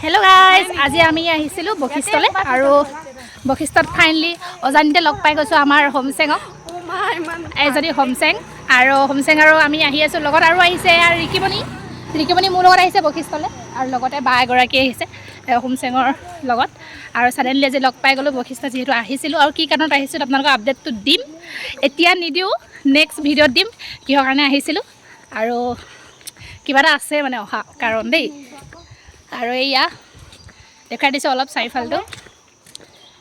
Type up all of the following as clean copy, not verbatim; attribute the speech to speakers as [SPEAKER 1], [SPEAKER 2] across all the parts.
[SPEAKER 1] hello guys आज आमी आहिसिलु बखिष्ठले आरो बखिष्ठत फाइनली अजानिते लग पाइ गइसु आमार होमसेंगक एजनी होमसेंग आरो होमसेंग आरो आमी आहि आसु लगत आरो आहिसे आर रिकिमनी मोर लगत आहिसे बखिष्ठले आरो लगते बा एगराकी आहिसे होमसेंगर लगत आरो सडनली आज लग पाइ गलो बखिष्ठ जेहेतु आहिसिलु आरो की कारणत आहिसिलु आपनालोक अपडेटটো दिम एतिया निदिउ नेक्स्ट भिडिओ दिम किहर कारणे आहिसिलु आरो किबारा आछे माने अहा कारण देই আৰু এয়া দেখাই দিছো অলপ চাইফালটো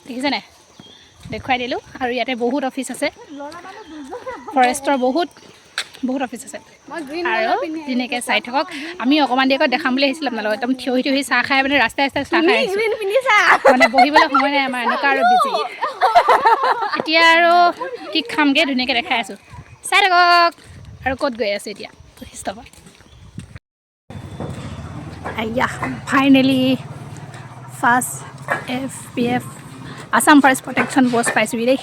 [SPEAKER 1] দেখিছে না দেখাই দিলো আৰু ইয়াতে বহুত অফিস আছে ফৰেষ্টৰ বহুত অফিস আছে আৰু দিনেকে চাই থাকক আমি অকমান দিকৈ দেখাম বুলি আহিছিল আপোনালোক একদম থিয়হি চাহ খাই মানে ৰাস্তাই চাহ খাই মানে বহিবলৈ সময় নাই আমাৰ এনেকা আৰু বিজি এতিয়া আৰু কি খামগে ধুনীয়াকৈ দেখাই আছো চাই থাকক আৰু ক'ত গৈ আছে এতিয়া বৈশিষ্ট্য Yeah, finally first FPF Assam Forest Protection Post price we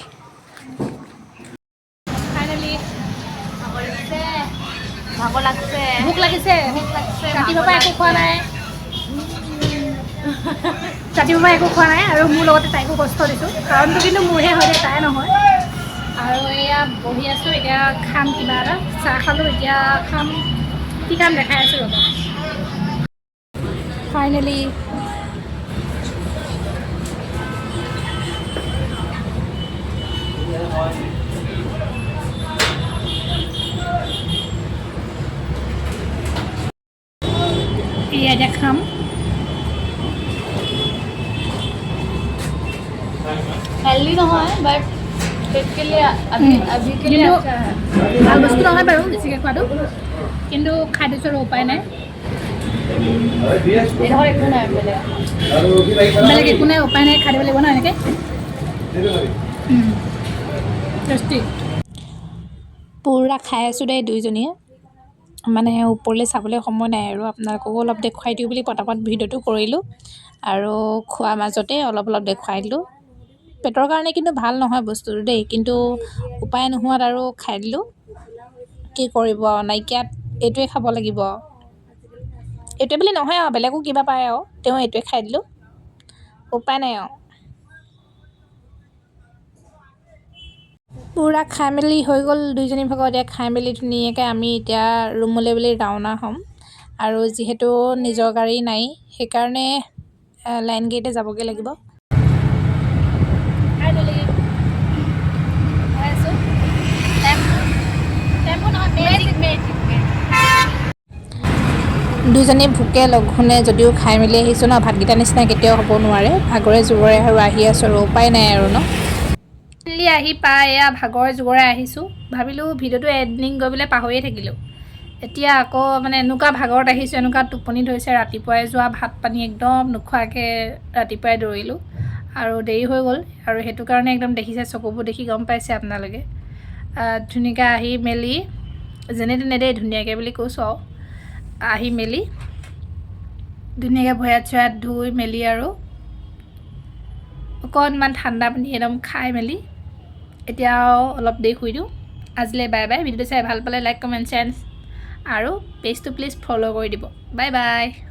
[SPEAKER 1] finally भूख লাগিছে ৰাতি বাবা একো খোৱা নাই আৰু মোৰ লগতে তাইকো কষ্ট দিছো কাৰণটো কিন্তু মোৰহে হয় তাই নহয় আৰু এয়া বহি আছো এতিয়া খাম কিবা এটা চাহ খালো এতিয়া খাম কি কাম দেখাই আছো ৰবা Finally, ये देखम हेल्दी तो है बट पेट के लिए अभी के लिए अच्छा है ভাল বস্তু নহয় বাৰু বেছিকৈ খোৱাটো কিন্তু খাই দিছোঁ উপায় নাই বেলেগ একো নাই উপায় নাই খাই দিব লাগিব ন এনেকৈ টেষ্টি পুৰা খাই আছোঁ দেই দুইজনীয়ে মানে ওপৰলৈ চাবলৈ সময় নাই আৰু আপোনালোককো অলপ দেখুৱাই দিওঁ বুলি পটাপট ভিডিঅ'টো কৰিলোঁ আৰু খোৱাৰ মাজতে অলপ দেখুৱাই দিলোঁ পেটৰ কাৰণে কিন্তু ভাল নহয় বস্তুটো দেই কিন্তু উপায় নোহোৱাত আৰু খাই দিলোঁ কি কৰিব নাইকিয়াত এইটোৱে খাব লাগিব এইটোৱে বুলি নহয় আৰু বেলেগো কিবা পায় আৰু তেওঁ এইটোৱে খাই দিলোঁ উপায় নাই আৰু পুৰা খাই মেলি হৈ গ'ল দুইজনী ভাগৰ এতিয়া খাই মেলি ধুনীয়াকৈ আমি এতিয়া ৰুমলৈ বুলি ৰাওনা হ'ম আৰু যিহেতু নিজৰ গাড়ী নাই সেইকাৰণে লাইন গেটে যাবগৈ লাগিব দুজনী ভোকে লঘোণে যদিও খাই মেলি আহিছোঁ ন ভাতকেইটা নিচিনা কেতিয়াও হ'ব নোৱাৰে ভাগৰে জোগৰে আৰু আহি আছোঁ আৰু উপায় নাই আৰু ন আহি পাই এয়া ভাগৰে জোগৰে আহিছোঁ ভাবিলোঁ ভিডিঅ'টো এডিটিং কৰিবলৈ পাহৰিয়ে থাকিলোঁ এতিয়া আকৌ মানে এনেকুৱা ভাগৰত আহিছোঁ এনেকুৱা টোপনি ধৰিছে ৰাতিপুৱাই যোৱা ভাত পানী একদম নোখোৱাকৈ ৰাতিপুৱাই দৌৰিলোঁ আৰু দেৰি হৈ গ'ল আৰু সেইটো কাৰণে একদম দেখিছে চকুবোৰ দেখি গম পাইছে আপোনালোকে ধুনীয়াকৈ আহি মেলি যেনে তেনে দেই ধুনীয়াকৈ বুলি কৈছোঁ আৰু আহি মেলি ধুনীয়াকৈ ভৰিয়াত চৰিয়াত ধুই মেলি আৰু অকণমান ঠাণ্ডা পানী একদম খাই মেলি এতিয়া অলপ দেৰি শুই দিওঁ আজিলৈ বাই বাই ভিডিঅ'টো চাই ভাল পালে লাইক কমেণ্ট শ্বেয়াৰ আৰু পেজটো প্লিজ ফ'ল' কৰি দিব বাই বাই